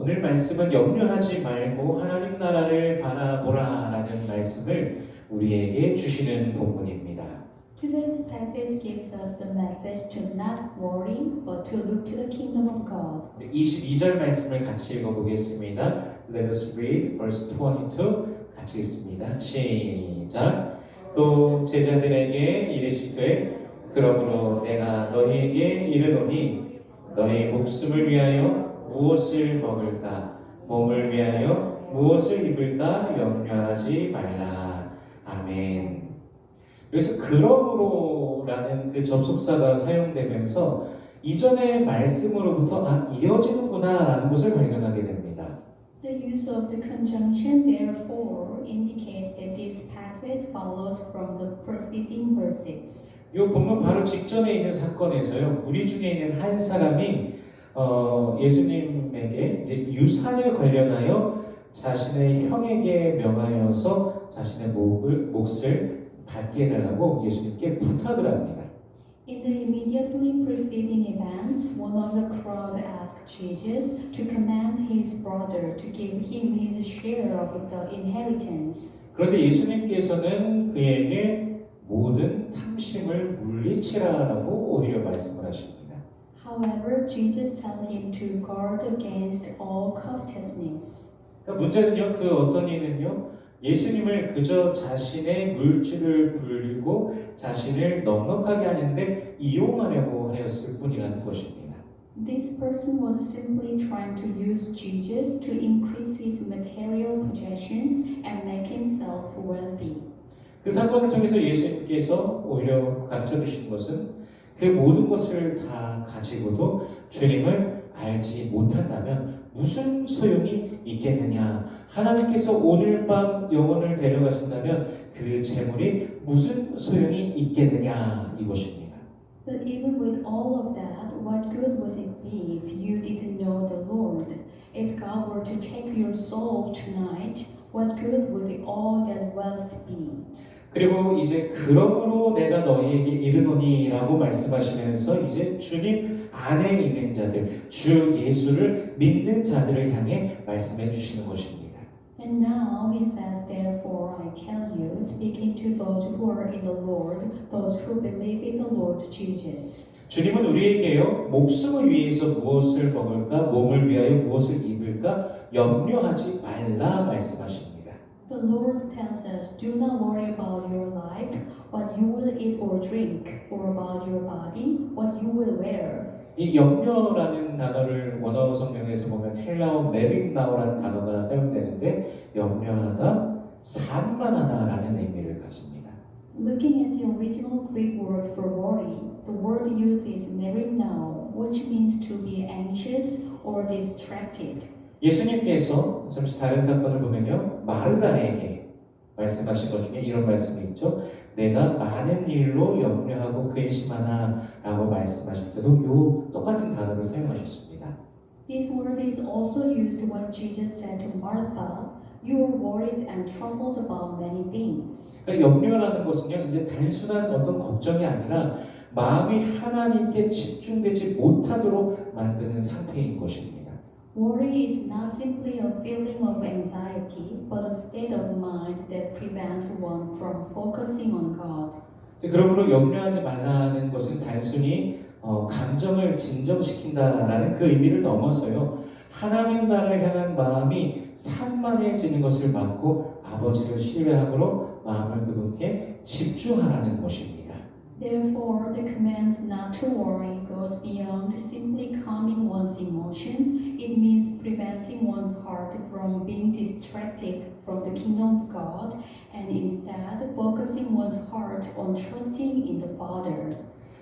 오늘 말씀은 염려하지 말고 하나님 나라를 바라보라 라는 말씀을 우리에게 주시는 본문입니다. Today's passage gives us the message to not worry, but to look to the kingdom of God. 22절 말씀을 같이 읽어보겠습니다. Let us read verse 22. 같이 읽습니다. 시작. 또 제자들에게 이르시되 그러므로 내가 너희에게 이르노니 너희 목숨을 위하여 무엇을 먹을까 몸을 위하여 무엇을 입을까 염려하지 말라. 아멘. 여기서 그러므로라는 그 접속사가 사용되면서 이전의 말씀으로부터 이어지는구나 라는 것을 발견하게 됩니다. The use of the conjunction therefore indicates that this passage follows from the preceding verses. 이 본문 바로 직전에 있는 사건에서요, 무리 중에 있는 한 사람이 예수님에게 이제 유산을 관련하여 자신의 형에게 명하여서 자신의 몫을 받게 해달라고 예수님께 부탁을 합니다. In the immediately preceding event, one of the crowd asked Jesus to command his brother to give him his share of the inheritance. 그런데 예수님께서는 그에게 모든 탐심을 물리치라라고 오히려 말씀을 하십니다. However, Jesus told him to guard against all covetousness. 그러니까 문제는요, 그 어떤 이는요, 예수님을 그저 자신의 물질을 불리고 자신을 넉넉하게 하는데 이용하려고 하였을 뿐이라는 것입니다. This person was simply trying to use Jesus to increase his material possessions and make himself wealthy. 그 사건을 통해서 예수님께서 오히려 가르쳐 주신 것은 그 모든 것을 다 가지고도 주님을 알지 못한다면 무슨 소용이 있겠느냐. 하나님께서 오늘 밤 영혼을 데려가신다면 그 재물이 무슨 소용이 있겠느냐 이것입니다. But even with all of that, what good would it be if you didn't know the Lord? If God were to take your soul tonight, what good would all that wealth be? 그리고 이제 그러므로 내가 너희에게 이르노니라고 말씀하시면서 이제 주님 안에 있는 자들, 주 예수를 믿는 자들을 향해 말씀해 주시는 것입니다. And now he says, therefore I tell you, speaking to those who are in the Lord, those who believe in the Lord Jesus. 주님은 우리에게요, 목숨을 위해서 무엇을 먹을까, 몸을 위하여 무엇을 입을까 염려하지 말라 말씀하십니다. The Lord tells us, do not worry about your life, what you will eat or drink, or about your body, what you will wear. 이 염려라는 단어를 원어 성경에서 보면 헬라어 메림나오라는 단어가 사용되는데 염려하다, 산만하다라는 의미를 가집니다. Looking at the original Greek word for worry, the word used is merimnao, which means to be anxious or distracted. 예수님께서 잠시 다른 사건을 보면요, 마르다에게 말씀하신 것 중에 이런 말씀이 있죠. 내가 많은 일로 염려하고 근심하나 라고 말씀하실 때도 요 똑같은 단어를 사용하셨습니다. This word is also used when Jesus said to Martha, you are worried and troubled about many things. 그러니까 염려라는 것은요, 이제 단순한 어떤 걱정이 아니라 마음이 하나님께 집중되지 못하도록 만드는 상태인 것입니다. Worry is not simply a feeling of anxiety, but a state of mind that prevents one from focusing on God. 그러므로 염려하지 말라는 것은 단순히 감정을 진정시킨다라는 그 의미를 넘어서요, 하나님 나라를 향한 마음이 산만해지는 것을 막고 아버지를 신뢰함으로 마음을 그분께 집중하라는 것입니다. Therefore, the command not to worry goes beyond simply calming one's emotions. It means preventing one's heart from being distracted from the kingdom of God and instead focusing one's heart on trusting in the Father.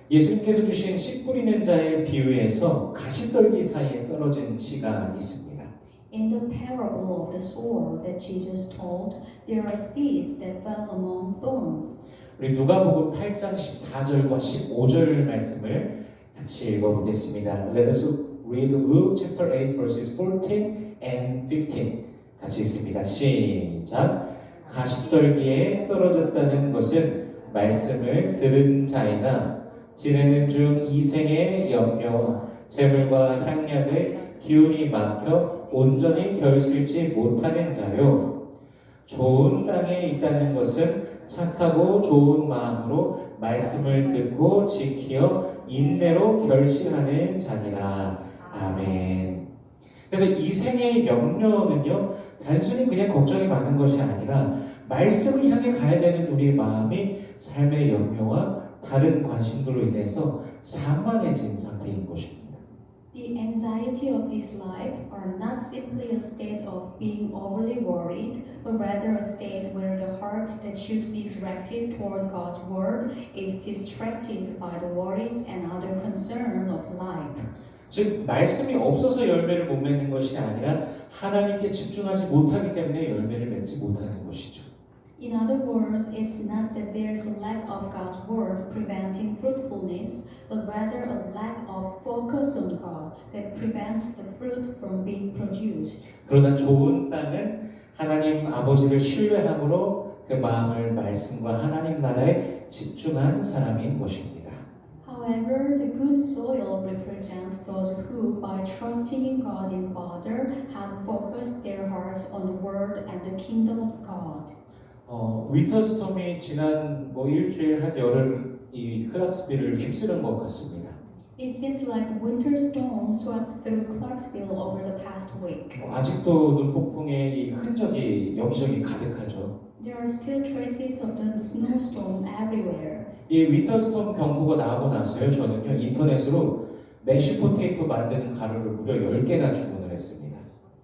예수님께서 주신 씨 뿌리는 자의 비유에서 가시떨기 사이에 떨어진 씨가 있습니다. In the parable of the sower that Jesus told, there are seeds that fell among thorns. 우리 누가복음 8장 14절과 15절 말씀을 같이 읽어보겠습니다. Let us read Luke chapter 8 verses 14 and 15. 같이 읽습니다. 시작. 가시떨기에 떨어졌다는 것은 말씀을 들은 자이나 지내는 중 이생의 염려와 재물과 향락의 기운이 막혀 온전히 결실지 못하는 자요. 좋은 땅에 있다는 것은 착하고 좋은 마음으로 말씀을 듣고 지키어 인내로 결실하는 자니라. 아멘. 그래서 이 생의 염려는요, 단순히 그냥 걱정이 많은 것이 아니라 말씀을 향해 가야 되는 우리의 마음이 삶의 염려와 다른 관심들로 인해서 산만해진 상태인 것입니다. The anxiety of this life are not simply a state of being overly worried, but rather a state where the heart that should be directed toward God's word is distracted by the worries and other concerns of life. 즉 말씀이 없어서 열매를 못 맺는 것이 아니라 하나님께 집중하지 못하기 때문에 열매를 맺지 못하는 것이죠. In other words, it's not that there's a lack of God's word preventing fruitfulness, but rather a lack of focus on God that prevents the fruit from being produced. 그러나 좋은 땅은 하나님 아버지를 신뢰함으로 그 마음을 말씀과 하나님 나라에 집중한 사람인 것입니다. However, the good soil represents those who, by trusting in God and Father, have focused their hearts on the Word and the kingdom of God. 윈터스톰이 지난 일주일 한 열흘 이 클락스빌을 휩쓸은 것 같습니다. It seems like a winter storm swept through Clarksville over the past week. 아직도 눈폭풍의 이 흔적이 여기저기 가득하죠. There are still traces of the snowstorm everywhere. 이 윈터스톰 경보가 나오고 나서요, 저는요 인터넷으로 메쉬 포테이토 만드는 가루를 무려 10개나 주문을 했습니다.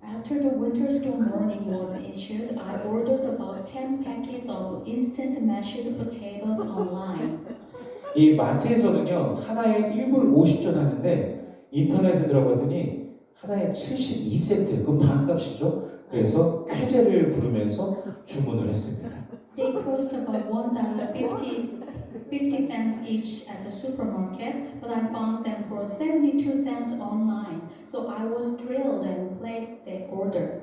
After the winter storm warning was issued, I ordered about 10 packets of instant mashed potatoes online. 이 마트에서는요 하나에 1불 50전 하는데 인터넷에 들어봤더니 하나에 72센트, 그건 반값이죠. 그래서 쾌재를 부르면서 주문을 했습니다. They cost about $1.50 each at the supermarket, but I found them for 72 cents online. So I was thrilled and placed the order.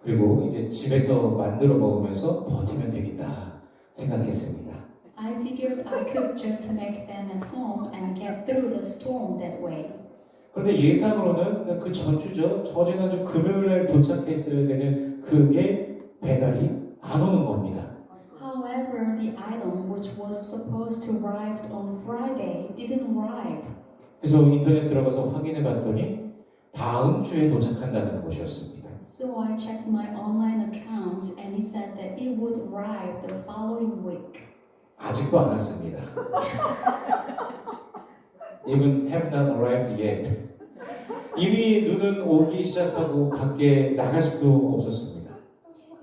그리고 이제 집에서 만들어 먹으면서 버티면 되겠다 생각했습니다. I figured I could just make them at home and get through the storm that way. 그런데 예상으로는 그 전주죠. 저지난주 금요일날 도착했어야 되는 그게 배달이 안 오는 겁니다. However, the item which was supposed to arrive on Friday didn't arrive. 그래서 인터넷 들어가서 확인해 봤더니 다음 주에 도착한다는 것이었습니다. So I checked my online account and it said that it would arrive the following week. 아직도 안 왔습니다. Even have not arrived yet. 이미 눈은 오기 시작하고 밖에 나갈 수도 없었습니다.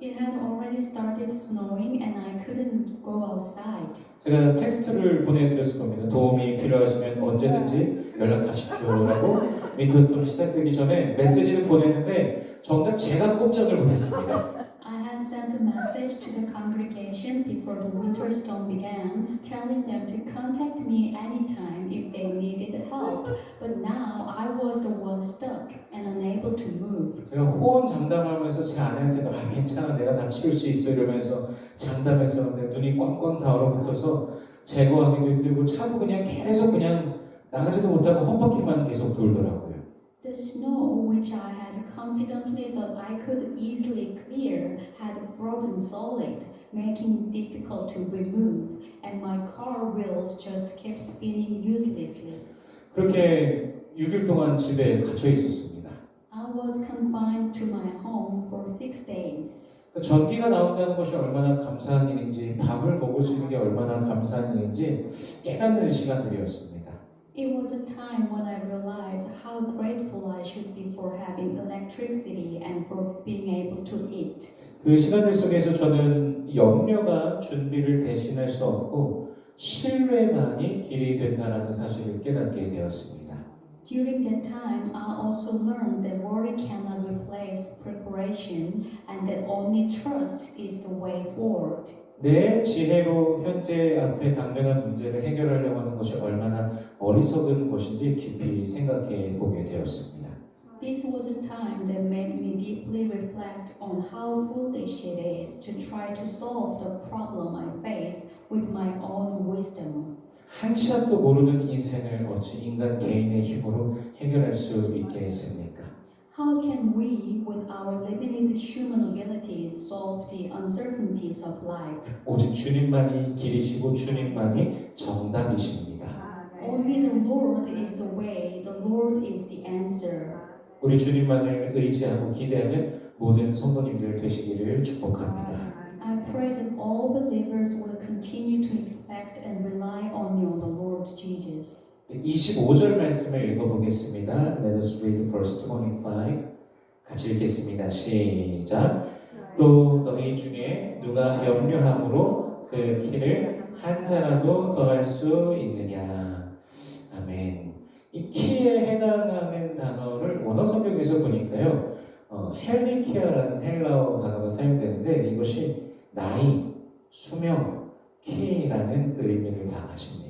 It had already started snowing and I couldn't go outside. 제가 텍스트를 보내드렸을 겁니다. 도움이 필요하시면 언제든지 연락하십시오라고 윈터스톰 시작되기 전에 메시지는 보냈는데 정작 제가 꼼짝을 못했습니다. I had sent a message to the congregation before the winter storm began, telling them to contact me anytime if they needed help. But now I was the one stuck and unable to move. 제가 호언 장담하면서 제 아내한테도 괜찮아 내가 다 치울 수 있어 이러면서 장담했었는데 눈이 꽝꽝 다 얼어붙어서 제거하기도 힘들고 차도 그냥 계속 그냥 나가지도 못하고 헛바퀴만 계속 돌더라고요. The snow, which I had confidently thought I could easily clear, had frozen solid, making it difficult to remove, and my car wheels just kept spinning uselessly. 그렇게 6일 동안 집에 갇혀 있었습니다. I was confined to my home for 6 days. 전기가 나온다는 것이 얼마나 감사한 일인지, 밥을 먹을 수 있는 게 얼마나 감사한 일인지 깨닫는 시간들이었습니다. It was a time when I realized how grateful I should be for having electricity and for being able to eat. 그 시간들 속에서 저는 염려가 준비를 대신할 수 없고 신뢰만이 길이 된다는 사실을 깨닫게 되었습니다. During that time, I also learned that worry cannot replace preparation and that only trust is the way forward. 내 지혜로 현재 앞에 당면한 문제를 해결하려고 하는 것이 얼마나 어리석은 것인지 깊이 생각해 보게 되었습니다. This was a time that made me deeply reflect on how foolish it is to try to solve the problem I face with my own wisdom. 한치 앞도 모르는 인생을 어찌 인간 개인의 힘으로 해결할 수 있게 했습니까? How can we, with our limited human abilities, solve the uncertainties of life? 오직 주님만이 길이시고 주님만이 정답이십니다. Only the Lord is the way, the Lord is the answer. 우리 주님만을 의지하고 기대하는 모든 성도님들 되시기를 축복합니다. I pray that all believers will continue to expect and rely only on the Lord Jesus. 25절 말씀을 읽어보겠습니다. Let us read verse 25. 같이 읽겠습니다. 시작. 또 너희 중에 누가 염려함으로 그 키를 한 자라도 더할 수 있느냐. 아멘. 이 키에 해당하는 단어를 원어 성경에서 보니까요. 헬리키아라는 헬라어 단어가 사용되는데 이것이 나이, 수명, 키라는 그 의미를 다 가집니다.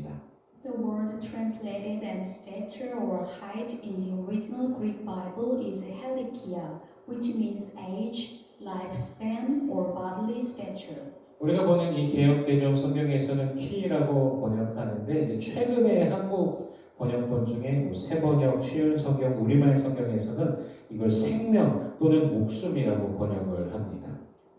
The word translated as stature or height in the original Greek Bible is helikia, which means age, lifespan, or bodily stature. 우리가 보는 이 개역개정 성경에서는 키라고 번역하는데 이제 최근에 한국 번역본 중에 새번역, 쉬운 성경, 우리말 성경에서는 이걸 생명 또는 목숨이라고 번역을 합니다.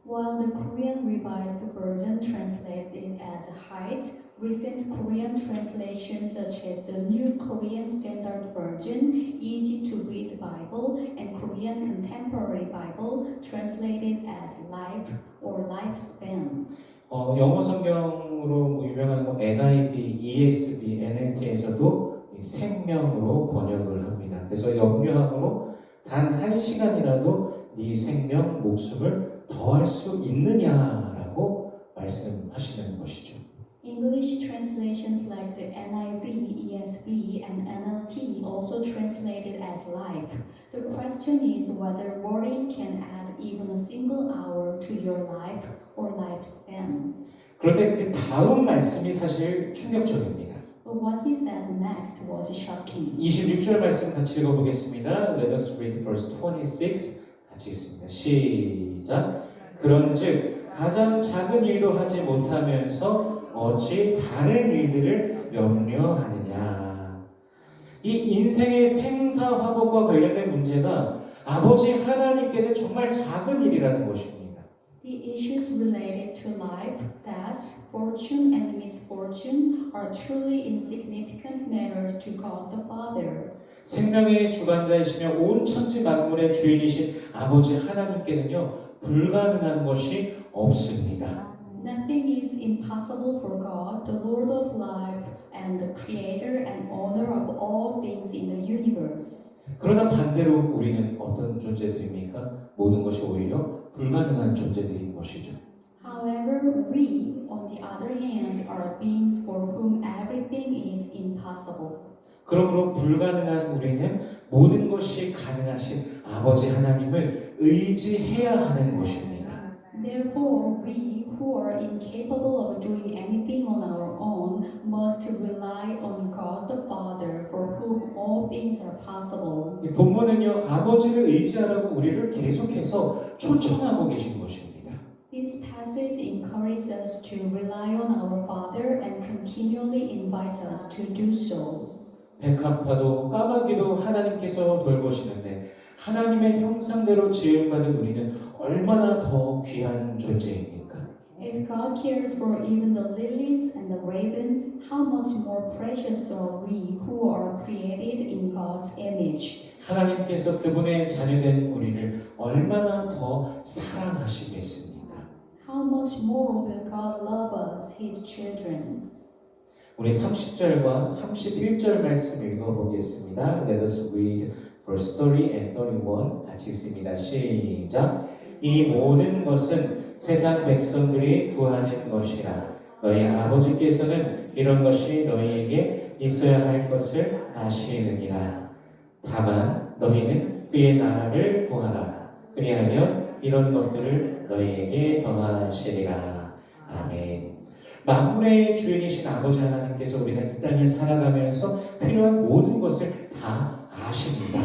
While the Korean Revised Version translates it as height, recent Korean translations such as the New Korean Standard Version, Easy to Read Bible, and Korean Contemporary Bible translate it as life or lifespan. 영어 성경으로 유명한 NIV, ESV, NLT에서도 생명으로 번역을 합니다. 그래서 염려함으로 단 1시간이라도 네 생명, 목숨을 더할 수 있느냐라고 말씀하시는 것이죠. English translations like the NIV, ESV, and NLT also translate it as life. The question is whether worrying can add even a single hour to your life or lifespan. 그런데 그 다음 말씀이 사실 충격적입니다. But what he said next was shocking. 26절 말씀 같이 읽어보겠습니다. Let us read verse 26. 같이 읽습니다. 시작. 그런즉 가장 작은 일도 하지 못하면서 어찌 다른 일들을 염려하느냐. 이 인생의 생사화복과 관련된 문제가 아버지 하나님께는 정말 작은 일이라는 것입니다. The issues related to life, death, fortune, and misfortune are truly insignificant matters to God the Father. 생명의 주관자이시며 온 천지 만물의 주인이신 아버지 하나님께는요 불가능한 것이 없습니다. Nothing is impossible for God, the Lord of life, and the Creator and Owner of all things in the universe. 그러나 반대로 우리는 어떤 존재들입니까? 모든 것이 오히려 불가능한 존재들인 것이죠. However, we, on the other hand, are beings for whom everything is impossible. 그러므로 불가능한 우리는 모든 것이 가능하신 아버지 하나님을 의지해야 하는 것입니다. Therefore, we who are incapable of doing anything on our own must rely on God the Father, for whom all things are possible. 이 본문은요 아버지를 의지하라고 우리를 계속해서 초청하고 계신 것입니다. This passage encourages us to rely on our Father and continually invites us to do so. 백합화도 까마귀도 하나님께서 돌보시는데 하나님의 형상대로 지음받은 우리는 얼마나 더 귀한 존재입니까? If God cares for even the lilies and the ravens, how much more precious are we who are created in God's image? 하나님께서 그분의 자녀된 우리를 얼마나 더 사랑하시겠습니까? How much more will God love us, His children? 우리 30절과 31절 말씀 읽어보겠습니다. Let us read verse 30 and 31 같이 읽습니다. 시작. 이 모든 것은 세상 백성들이 구하는 것이라. 너희 아버지께서는 이런 것이 너희에게 있어야 할 것을 아시느니라. 다만 너희는 그의 나라를 구하라. 그리하면 이런 것들을 너희에게 더하시리라. 아멘. 만물의 주인이신 아버지 하나님께서 우리가 이 땅을 살아가면서 필요한 모든 것을 다 아십니다.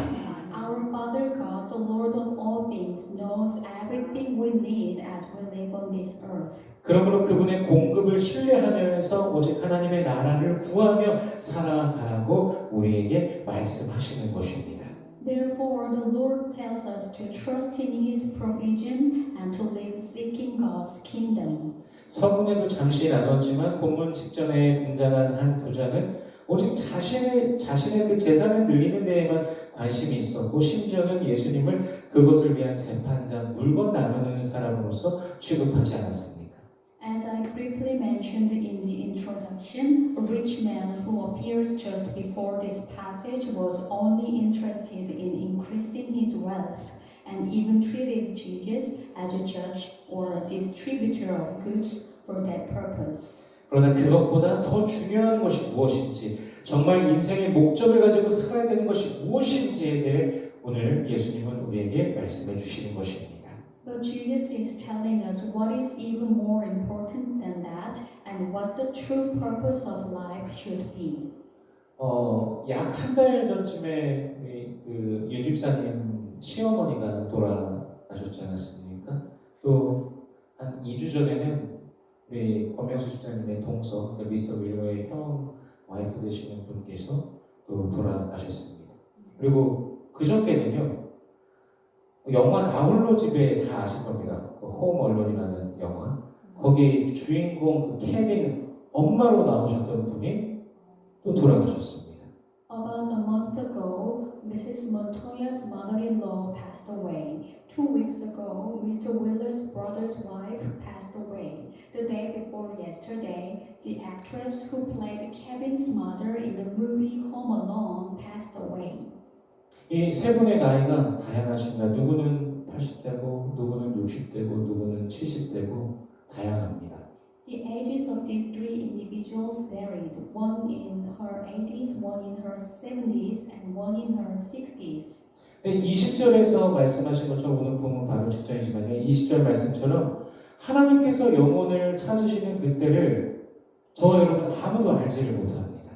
Our Father God, the Lord of all things, knows everything we need as we live on this earth. 그러므로 그분의 공급을 신뢰하면서 오직 하나님의 나라를 구하며 살아가라고 우리에게 말씀하시는 것입니다. Therefore, the Lord tells us to trust in His provision and to live seeking God's kingdom. 서문에도 잠시 나눴지만 본문 직전에 등장한 한 부자는 오직 자신의 그 재산을 늘리는 데에만 관심이 있었고 심지어는 예수님을 그것을 위한 재판장, 물건 나누는 사람으로서 취급하지 않았습니까? As I briefly mentioned in the introduction, a rich man who appears just before this passage was only interested in increasing his wealth and even treated Jesus as a judge or a distributor of goods for that purpose. 그러나 그것보다 더 중요한 것이 무엇인지, 정말 인생의 목적을 가지고 살아야 되는 것이 무엇인지에 대해 오늘 예수님은 우리에게 말씀해 주시는 것입니다. But Jesus is telling us what is even more important than that and what the true purpose of life should be. 약 한 달 전쯤에 우리 그 유집사님 시어머니가 돌아가셨지 않았습니까? 또 한 2주 전에는 우리 권명수 집사님의 동서, 미스터 윌러의 형 와이프 되시는 분께서 또 돌아가셨습니다. 그리고 그저께는요, 영화 나홀로 집에 다 아실 겁니다. 그 홈 언론이라는 영화. 거기 주인공 그 케빈 엄마로 나오셨던 분이 또 돌아가셨습니다. About a month ago, Mrs. Montoya's mother-in-law passed away. 2 weeks ago, Mr. Wheeler's brother's wife passed away. The day before yesterday, the actress who played Kevin's mother in the movie Home Alone passed away. 이 세 분의 나이가 다양하십니다. 누구는 80대고, 누구는 60대고, 누구는 70대고 다양합니다. The ages of these three individuals varied, one in her 80s, one in her 70s, and one in her 60s. 20절에서 말씀하신 것처럼 오늘 보면 바로 직전이지만요. 20절 말씀처럼 하나님께서 영혼을 찾으시는 그때를 저와 여러분 아무도 알지를 못합니다.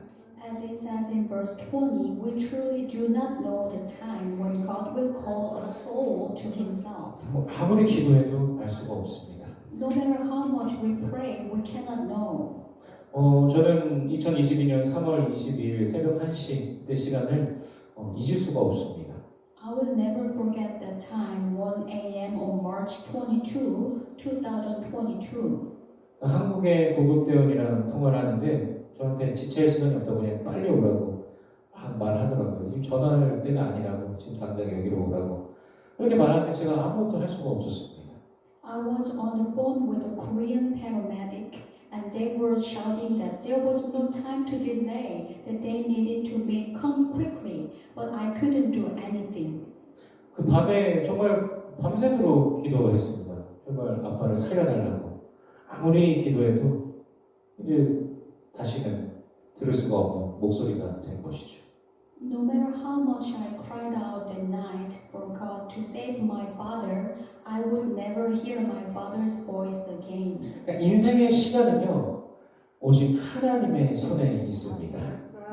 As it says in verse 20, we truly do not know the time when God will call a soul to Himself. 아무리 기도해도 알 수가 없습니다. No matter how much we pray, we cannot know. 저는 2022년 3월 22일 새벽 1시 때 시간을 잊을 수가 없습니다. I will never forget that time, 1 a.m. on March 22, 2022. 한국의 구급대원이랑 통화를 하는데 저한테 지체할 시간이 없다고 그냥 빨리 오라고 막 말하더라고요. 지금 전화할 때가 아니라고, 지금 당장 여기로 오라고. 그렇게 말하는데 제가 아무것도 할 수가 없었습니다. I was on the phone with a Korean paramedic and they were shouting that there was no time to delay, that they needed to come quickly, but I couldn't do anything. 그 밤에 정말 밤새도록 기도했습니다. 제발 아빠를 살려달라고. 아무리 기도해도 이제 다시는 들을 수가 없는 목소리가 된 것이죠. No matter how much I cried out that night for God to save my father, I would never hear my father's voice again. 그러니까 인생의 시간은요, 오직 하나님의 손에 있습니다.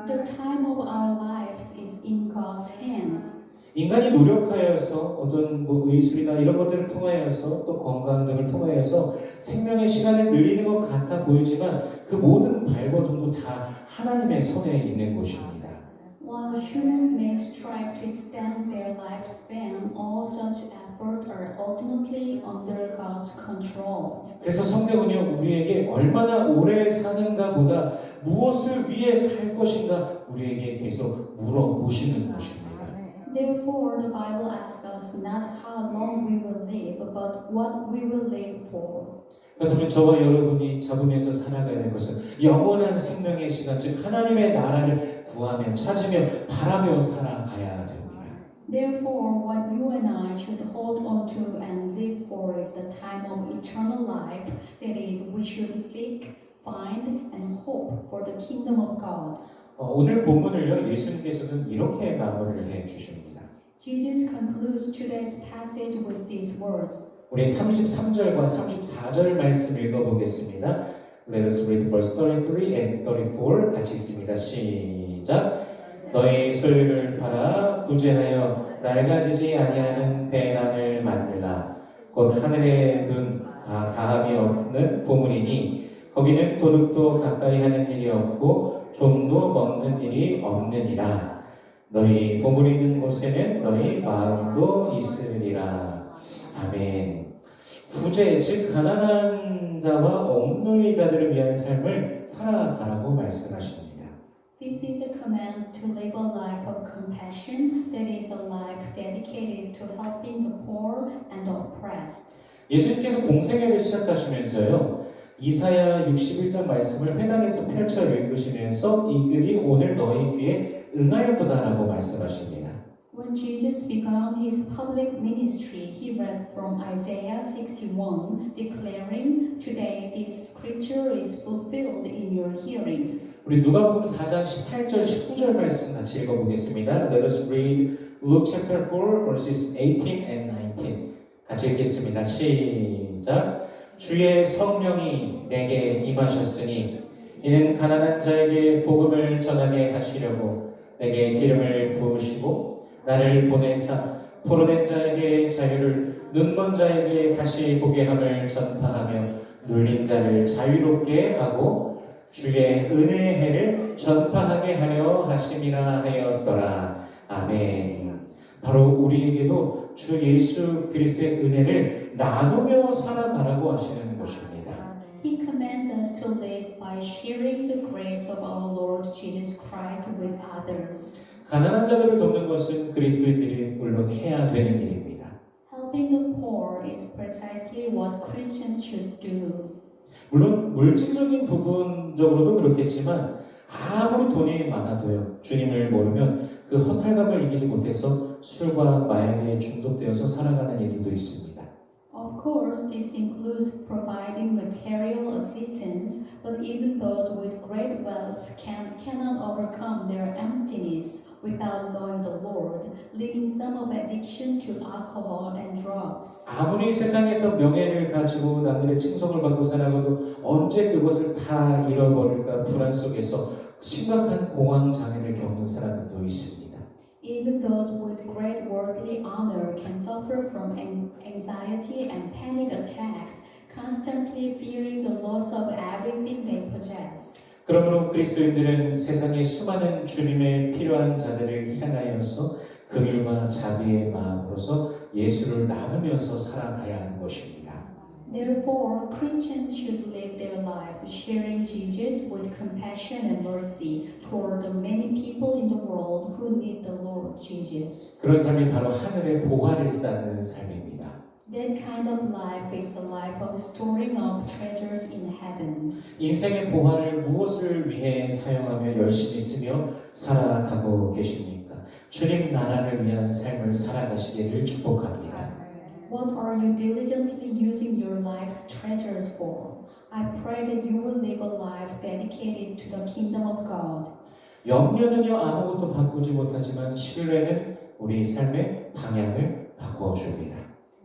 The time of our lives is in God's hands. 인간이 노력하여서 어떤 의술이나 이런 것들을 통하여서 또 건강 등을 통하여서 생명의 시간을 늘리는 것 같아 보이지만 그 모든 발버둥도 다 하나님의 손에 있는 것입니다. While humans may strive to extend their lifespan, all such efforts are ultimately under God's control. 그래서 성경은요, 우리에게 얼마나 오래 사는가 보다 무엇을 위해 살 것인가 우리에게 계속 물어보시는 것입니다. Therefore, the Bible asks us not how long we will live, but what we will live for. 그렇다면 저와 여러분이 잡으면서 살아가야 될 것은 영원한 생명의 시간, 즉 하나님의 나라를 구하며 찾으며 바라며 살아가야 됩니다. Therefore, what you and I should hold on to and live for is the time of eternal life, that is, we should seek, find, and hope for the kingdom of God. 오늘 본문을요, 예수님께서는 이렇게 마무리를 해 주십니다. Jesus concludes today's passage with these words. 우리 33절과 34절 말씀 읽어보겠습니다. Let us read verse 33 and 34 같이 읽습니다. 시작. 너희 소유를 팔아 구제하여 낡아지지 아니하는 배낭을 만들라. 곧 하늘에 둔 다함이 없는 보물이니 거기는 도둑도 가까이 하는 일이 없고 좀도 먹는 일이 없느니라. 너희 보물이 있는 곳에는 너희 마음도 있으리라. 아멘. 구제, 즉 가난한 자와 억눌린 자들을 위한 삶을 살아가라고 말씀하십니다. This is a command to live a life of compassion, that is a life dedicated to helping the poor and the oppressed. 예수님께서 공생애를 시작하시면서요, 이사야 61장 말씀을 회당에서 펼쳐 읽으시면서 이 글이 오늘 너희 귀에 응하였도다라고 말씀하십니다. When Jesus began his public ministry, he read from Isaiah 61, declaring, "Today this scripture is fulfilled in your hearing." 우리 누가복음 4장 18절 19절 말씀 같이 읽어보겠습니다. Let us read Luke chapter 4 verses 18 and 19. 같이 읽겠습니다. 시작. 주의 성령이 내게 임하셨으니 이는 가난한 자에게 복음을 전하게 하시려고 내게 기름을 부으시고 나를 보내사 포로된 자에게 자유를 눈먼 자에게 다시 보게 함을 전파하며 눌린 자를 자유롭게 하고 주의 은혜의 해를 전파하게 하려 하심이라 하였더라. 아멘. 바로 우리에게도 주 예수 그리스도의 은혜를 나누며 살아가라고 하시는 것입니다. He commands us to live by sharing the grace of our Lord Jesus Christ with others. 가난한 자들을 돕는 것은 그리스도인들이 물론 해야 되는 일입니다. Helping the poor is precisely what Christians should do. 물론 물질적인 부분적으로도 그렇겠지만 아무리 돈이 많아도요, 주님을 모르면 그 허탈감을 이기지 못해서 술과 마약에 중독되어서 살아가는 일들도 있습니다. Of course, this includes providing material assistance, but even those with great wealth cannot overcome their emptiness without knowing the Lord, leading some of addiction to alcohol and drugs. 아무리 세상에서 명예를 가지고 남들의 칭송을 받고 살아가도 언제 그것을 다 잃어버릴까 불안 속에서 심각한 공황 장애를 겪는 사람들도 있습니다. Even those with great worldly honor can suffer from anxiety and panic attacks, constantly fearing the loss of everything they possess. 그러므로 그리스도인들은 세상의 수많은 주님의 필요한 자들을 향하여서 긍휼과 자비의 마음으로서 예수를 나누면서 살아가야 하는 것입니다. Therefore, Christians should live their lives sharing Jesus with compassion and mercy toward the many people in the world who need the Lord Jesus. 그런 삶이 바로 하늘의 보화를 쌓는 삶입니다. That kind of life is a life of storing up treasures in heaven. 인생의 보화를 무엇을 위해 사용하며 열심히 쓰며 살아가고 계십니까? 주님 나라를 위한 삶을 살아가시기를 축복합니다. What are you diligently using your life's treasures for? I pray that you will live a life dedicated to the kingdom of God. 염려는요 아무것도 바꾸지 못하지만 신뢰는 우리 삶의 방향을 바꿔줍니다.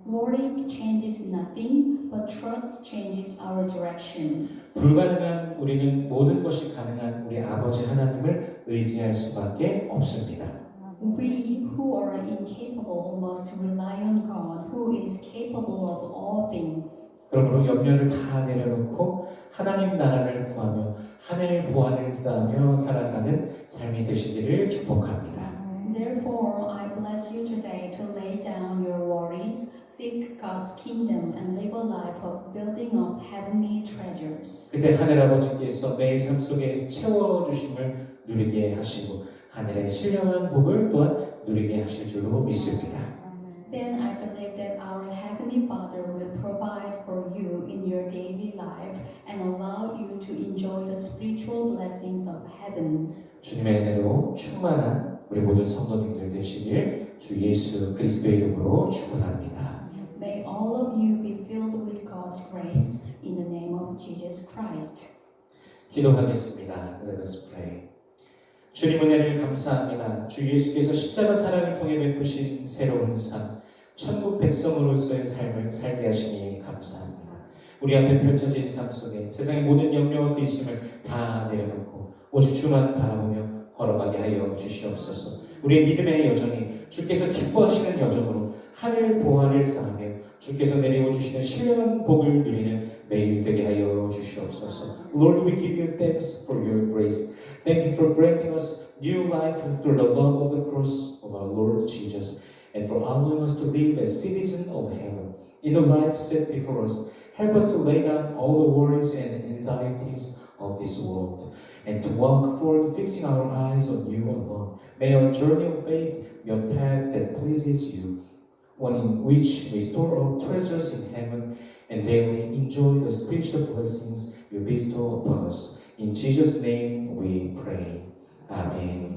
Worry changes nothing, but trust changes our direction. 불가능한 우리는 모든 것이 가능한 우리 아버지 하나님을 의지할 수밖에 없습니다. We who are incapable must rely on God, who is capable of all things. 그러므로 염려를 다 내려놓고 하나님 나라를 구하며 하늘 보화를 쌓으며 살아가는 삶이 되시기를 축복합니다. Therefore, I bless you today to lay down your worries, seek God's kingdom, and live a life of building up heavenly treasures. 그때 하늘 아버지께서 매일 삶 속에 채워주심을 누리게 하시고 하늘의 신령한 복을 또한 누리게 하실 줄로 믿습니다. Then I believe that our Heavenly Father will provide for you in your daily life and allow you to enjoy the spiritual blessings of heaven. 주님의 은혜로 충만한 우리 모든 성도님들 되시길 주 예수 그리스도의 이름으로 축원합니다. May all of you be filled with God's grace in the name of Jesus Christ. 기도하겠습니다. Let us pray. 주님 은혜를 감사합니다. 주 예수께서 십자가 사랑을 통해 베푸신 새로운 삶, 천국 백성으로서의 삶을 살게 하시니 감사합니다. 우리 앞에 펼쳐진 삶 속에 세상의 모든 염려와 근심을 다 내려놓고 오직 주만 바라보며 걸어가게 하여 주시옵소서. 우리의 믿음의 여정이 주께서 기뻐하시는 여정으로 하늘 보화를 쌓으며 주께서 내려오 주시는 신령한 복을 누리는 매일 되게 하여 주시옵소서. Lord, we give you thanks for your grace. Thank you for granting us new life through the love of the cross of our Lord Jesus, and for allowing us to live as citizens of heaven. In the life set before us, help us to lay down all the worries and anxieties of this world, and to walk forward, fixing our eyes on you alone. May our journey of faith be a path that pleases you, one in which we store up treasures in heaven and daily enjoy the spiritual blessings you bestow upon us. In Jesus' name we pray. Amen.